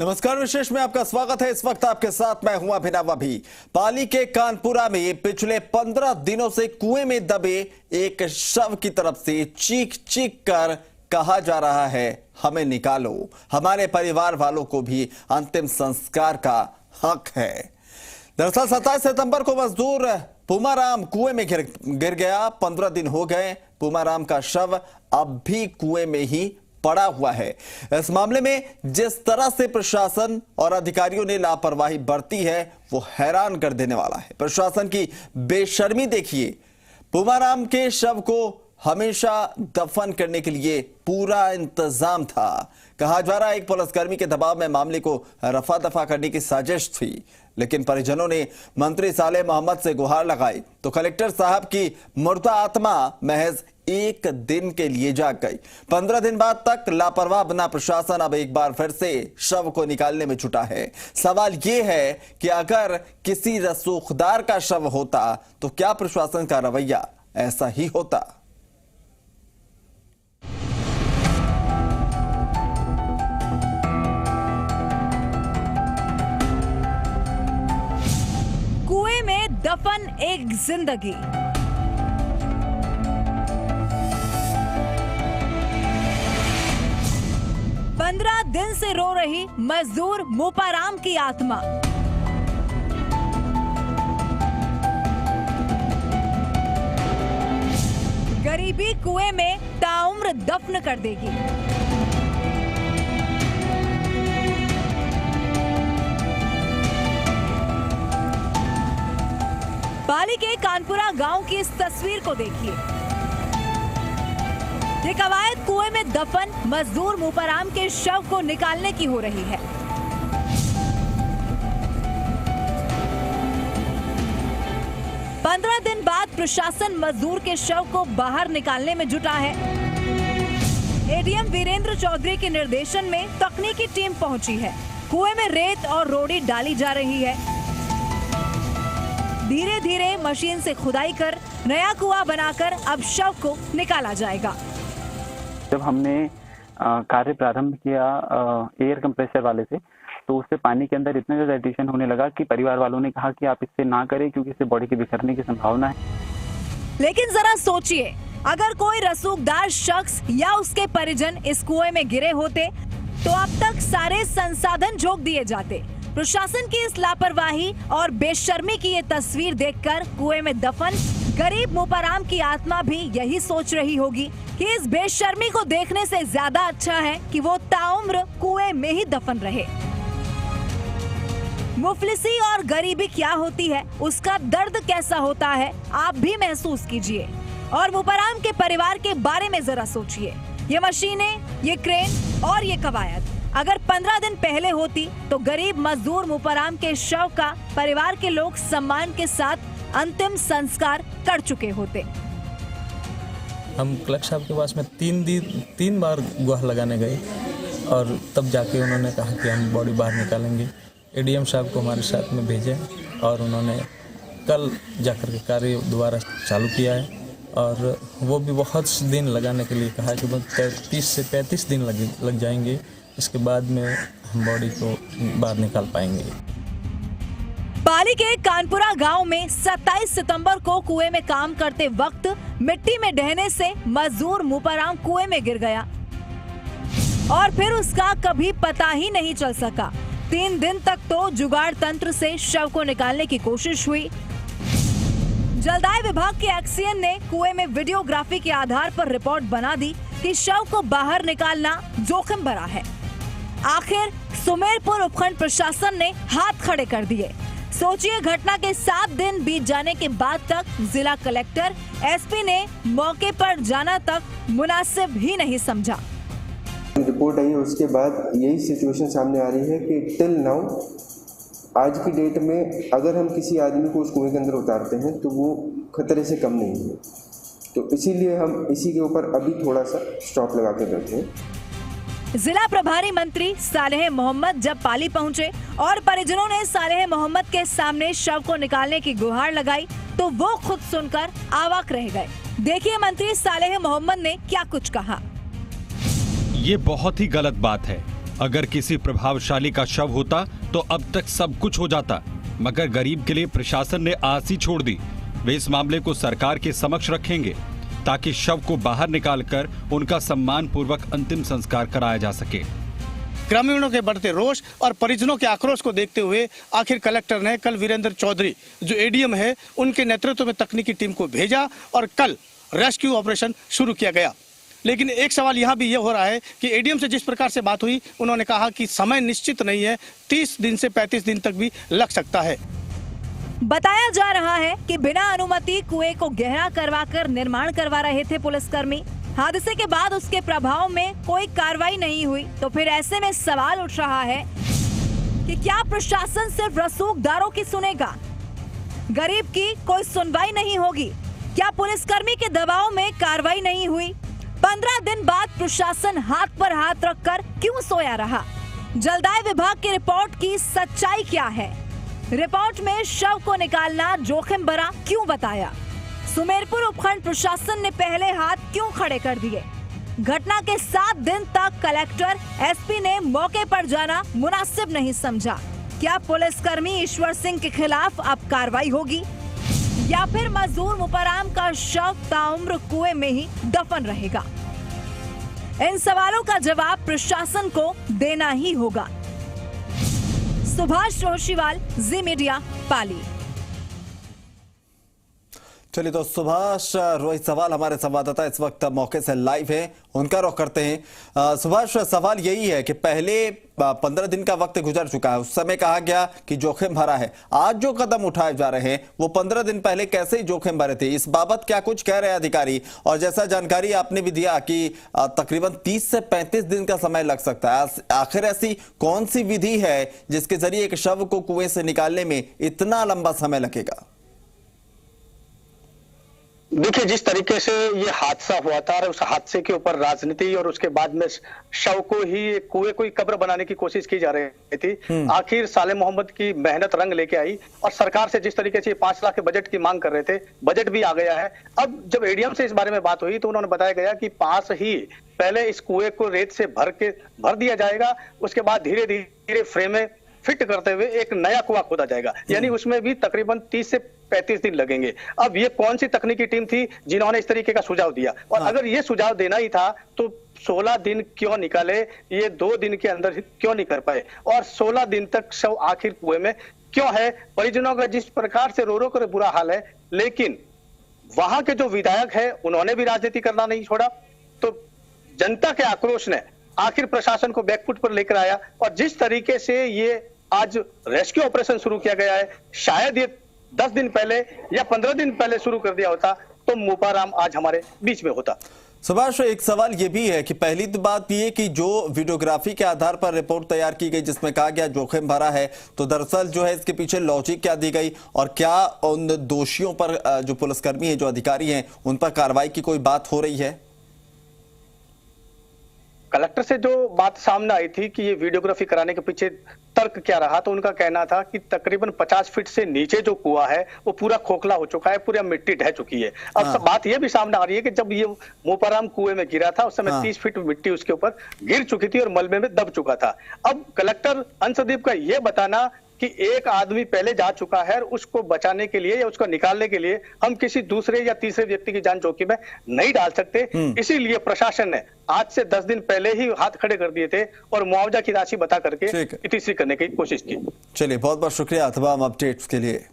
नमस्कार, विशेष में आपका स्वागत है। इस वक्त आपके साथ मैं हूं अभिनव अभी। पाली के कानपुरा में पिछले 15 दिनों से कुएं में दबे एक शव की तरफ से चीख चीख कर कहा जा रहा है, हमें निकालो, हमारे परिवार वालों को भी अंतिम संस्कार का हक है। दरअसल 27 सितंबर को मजदूर पूमाराम कुएं में गिर गया। 15 दिन हो गए, पूमाराम का शव अब भी कुएं में ही पड़ा हुआ है। इस मामले में जिस तरह से प्रशासन और अधिकारियों ने लापरवाही बरती है वो हैरान कर देने वाला है। प्रशासन की बेशर्मी देखिए। पूमाराम के शव को हमेशा दफन करने के लिए पूरा इंतजाम था। कहा जा रहा है एक पुलिसकर्मी के दबाव में मामले को रफा दफा करने की साजिश थी, लेकिन परिजनों ने मंत्री सालेह मोहम्मद से गुहार लगाई तो कलेक्टर साहब की मुर्दा आत्मा महज एक दिन के लिए जाग गई। 15 दिन बाद तक लापरवाह बना प्रशासन अब एक बार फिर से शव को निकालने में जुटा है। सवाल यह है कि अगर किसी रसूखदार का शव होता तो क्या प्रशासन का रवैया ऐसा ही होता? कुएं में दफन एक जिंदगी। पंद्रह दिन से रो रही मजदूर मूपाराम की आत्मा। गरीबी कुएं में ताउम्र दफन कर देगी। पाली के कानपुरा गांव की इस तस्वीर को देखिए। ये कवायद कुएं में दफन मजदूर मूपाराम के शव को निकालने की हो रही है। पंद्रह दिन बाद प्रशासन मजदूर के शव को बाहर निकालने में जुटा है। एडीएम वीरेंद्र चौधरी के निर्देशन में तकनीकी टीम पहुंची है। कुएं में रेत और रोड़ी डाली जा रही है। धीरे धीरे मशीन से खुदाई कर नया कुआं बनाकर अब शव को निकाला जाएगा। जब हमने कार्य प्रारंभ किया एयर कंप्रेसर वाले से, तो उससे पानी के अंदर इतना ज्यादा एडिशन होने लगा कि परिवार वालों ने कहा कि आप इससे ना करें क्योंकि इससे बॉडी के बिखरने की संभावना है। लेकिन जरा सोचिए, अगर कोई रसूखदार शख्स या उसके परिजन इस कुएं में गिरे होते तो अब तक सारे संसाधन झोंक दिए जाते। प्रशासन की इस लापरवाही और बेशर्मी की ये तस्वीर देखकर कुएं में दफन गरीब मूपाराम की आत्मा भी यही सोच रही होगी कि इस बेशर्मी को देखने से ज्यादा अच्छा है कि वो ताउम्र कुएं में ही दफन रहे। मुफलिसी और गरीबी क्या होती है, उसका दर्द कैसा होता है, आप भी महसूस कीजिए और मूपाराम के परिवार के बारे में जरा सोचिए। ये मशीनें, ये क्रेन और ये कवायद अगर 15 दिन पहले होती तो गरीब मजदूर मूपाराम के शव का परिवार के लोग सम्मान के साथ अंतिम संस्कार कर चुके होते। हम कलेक्टर साहब के पास में 3 बार गुहार लगाने गए और तब जाके उन्होंने कहा कि हम बॉडी बाहर निकालेंगे। एडीएम साहब को हमारे साथ में भेजे और उन्होंने कल जाकर के कार्य दोबारा चालू किया है और वो भी बहुत दिन लगाने के लिए कहा कि 30 से 35 दिन लग जाएंगे। इसके बाद में हम बॉडी को बाहर निकाल पाएंगे। पाली के कानपुरा गांव में 27 सितंबर को कुएं में काम करते वक्त मिट्टी में ढहने से मजदूर मूपाराम कुएं में गिर गया और फिर उसका कभी पता ही नहीं चल सका। 3 दिन तक तो जुगाड़ तंत्र से शव को निकालने की कोशिश हुई। जलदाय विभाग के एक्सीएन ने कुएं में वीडियोग्राफी के आधार पर रिपोर्ट बना दी कि शव को बाहर निकालना जोखिम भरा है। आखिर सुमेरपुर उपखंड प्रशासन ने हाथ खड़े कर दिए। सोचिए, घटना के 7 दिन बीत जाने के बाद तक जिला कलेक्टर, एसपी ने मौके पर जाना तक मुनासिब ही नहीं समझा। रिपोर्ट आई, उसके बाद यही सिचुएशन सामने आ रही है कि टिल नाउ आज की डेट में अगर हम किसी आदमी को उस कुएं के अंदर उतारते हैं तो वो खतरे से कम नहीं है। तो इसीलिए हम इसी के ऊपर अभी थोड़ा सा स्टॉप लगा के बैठे हैं। जिला प्रभारी मंत्री सालेह मोहम्मद जब पाली पहुंचे और परिजनों ने सालेह मोहम्मद के सामने शव को निकालने की गुहार लगाई तो वो खुद सुनकर अवाक रह गए। देखिए मंत्री सालेह मोहम्मद ने क्या कुछ कहा। ये बहुत ही गलत बात है। अगर किसी प्रभावशाली का शव होता तो अब तक सब कुछ हो जाता, मगर गरीब के लिए प्रशासन ने आस ही छोड़ दी। वे इस मामले को सरकार के समक्ष रखेंगे ताकि शव को बाहर निकालकर उनका सम्मान पूर्वक अंतिम संस्कार कराया जा सके। ग्रामीणों के बढ़ते रोष और परिजनों के आक्रोश को देखते हुए आखिर कलेक्टर ने कल वीरेंद्र चौधरी जो एडीएम है उनके नेतृत्व में तकनीकी टीम को भेजा और कल रेस्क्यू ऑपरेशन शुरू किया गया। लेकिन एक सवाल यहाँ भी ये हो रहा है कि एडीएम से जिस प्रकार से बात हुई, उन्होंने कहा कि समय निश्चित नहीं है, 30 दिन से 35 दिन तक भी लग सकता है। बताया जा रहा है कि बिना अनुमति कुएं को गहरा करवाकर निर्माण करवा रहे थे पुलिसकर्मी। हादसे के बाद उसके प्रभाव में कोई कार्रवाई नहीं हुई, तो फिर ऐसे में सवाल उठ रहा है कि क्या प्रशासन सिर्फ रसूखदारों की सुनेगा, गरीब की कोई सुनवाई नहीं होगी? क्या पुलिसकर्मी के दबाव में कार्रवाई नहीं हुई? 15 दिन बाद प्रशासन हाथ पर हाथ रखकर क्यों सोया रहा? जलदाय विभाग की रिपोर्ट की सच्चाई क्या है? रिपोर्ट में शव को निकालना जोखिम भरा क्यों बताया? सुमेरपुर उपखंड प्रशासन ने पहले हाथ क्यों खड़े कर दिए? घटना के 7 दिन तक कलेक्टर, एसपी ने मौके पर जाना मुनासिब नहीं समझा। क्या पुलिसकर्मी ईश्वर सिंह के खिलाफ अब कार्रवाई होगी या फिर मजदूर मुपराम का शव ताउम्र कुएं में ही दफन रहेगा? इन सवालों का जवाब प्रशासन को देना ही होगा। सुभाष रोशीवाल, जी मीडिया, पाली। चलिए तो सुभाष रोहित सवाल हमारे संवाददाता इस वक्त मौके से लाइव हैं, उनका रुख करते हैं। सुभाष, सवाल यही है कि पहले 15 दिन का वक्त गुजर चुका है, उस समय कहा गया कि जोखिम भरा है। आज जो कदम उठाए जा रहे हैं वो 15 दिन पहले कैसे ही जोखिम भरे थे, इस बाबत क्या कुछ कह रहे हैं अधिकारी? और जैसा जानकारी आपने भी दिया कि तकरीबन 30 से 35 दिन का समय लग सकता है, आखिर ऐसी कौन सी विधि है जिसके जरिए एक शव को कुएं से निकालने में इतना लंबा समय लगेगा? देखिए, जिस तरीके से ये हादसा हुआ था और उस हादसे के ऊपर राजनीति और उसके बाद में शव को ही कुएं को ही कब्र बनाने की कोशिश की जा रही थी। आखिर साले मोहम्मद की मेहनत रंग लेके आई और सरकार से जिस तरीके से 5 लाख के बजट की मांग कर रहे थे, बजट भी आ गया है। अब जब एडीएम से इस बारे में बात हुई तो उन्होंने बताया गया कि पास ही पहले इस कुएं को रेत से भर दिया जाएगा, उसके बाद धीरे धीरे फ्रेम में फिट करते हुए एक नया कुआं खोदा जाएगा, यानी उसमें भी तकरीबन 30 से 35 दिन लगेंगे। अब ये कौन सी तकनीकी टीम थी जिन्होंने इस तरीके का सुझाव दिया? और अगर ये सुझाव देना ही था तो 16 दिन क्यों निकाले, ये 2 दिन के अंदर क्यों नहीं कर पाए? और 16 दिन तक शव आखिर कुएं में क्यों है? परिजनों का जिस प्रकार से रो रो कर बुरा हाल है, लेकिन वहां के जो विधायक है उन्होंने भी राजनीति करना नहीं छोड़ा। तो जनता के आक्रोश ने आखिर प्रशासन को बैकफुट पर लेकर आया और जिस तरीके से ये आज रेस्क्यू ऑपरेशन शुरू किया गया है, शायद ये 10 दिन पहले या 15 दिन पहले शुरू कर दिया होता तो मुपाराम आज हमारे बीच में होता। सुभाष, एक सवाल ये भी है कि पहली तो बात ये कि जो वीडियोग्राफी के आधार पर रिपोर्ट तैयार की गई जिसमें कहा गया जोखिम भरा है, तो दरअसल जो है इसके पीछे लॉजिक क्या दी गई और क्या उन दोषियों पर, जो पुलिसकर्मी है, जो अधिकारी हैं, उन पर कार्रवाई की कोई बात हो रही है? कलेक्टर से जो बात सामने आई थी कि ये वीडियोग्राफी कराने के पीछे तर्क क्या रहा, तो उनका कहना था कि तकरीबन 50 फीट से नीचे जो कुआं है वो पूरा खोखला हो चुका है, पूरी मिट्टी ढह चुकी है। अब सब बात ये भी सामने आ रही है कि जब ये मोपाराम कुएं में गिरा था उस समय 30 फीट मिट्टी उसके ऊपर गिर चुकी थी और मलबे में दब चुका था। अब कलेक्टर अंशदीप का ये बताना कि एक आदमी पहले जा चुका है, उसको बचाने के लिए या उसको निकालने के लिए हम किसी दूसरे या तीसरे व्यक्ति की जान जोखिम में नहीं डाल सकते, इसीलिए प्रशासन ने आज से 10 दिन पहले ही हाथ खड़े कर दिए थे और मुआवजा की राशि बता करके इतिश्री करने की कोशिश की। चलिए, बहुत बहुत शुक्रिया तमाम अपडेट्स के लिए।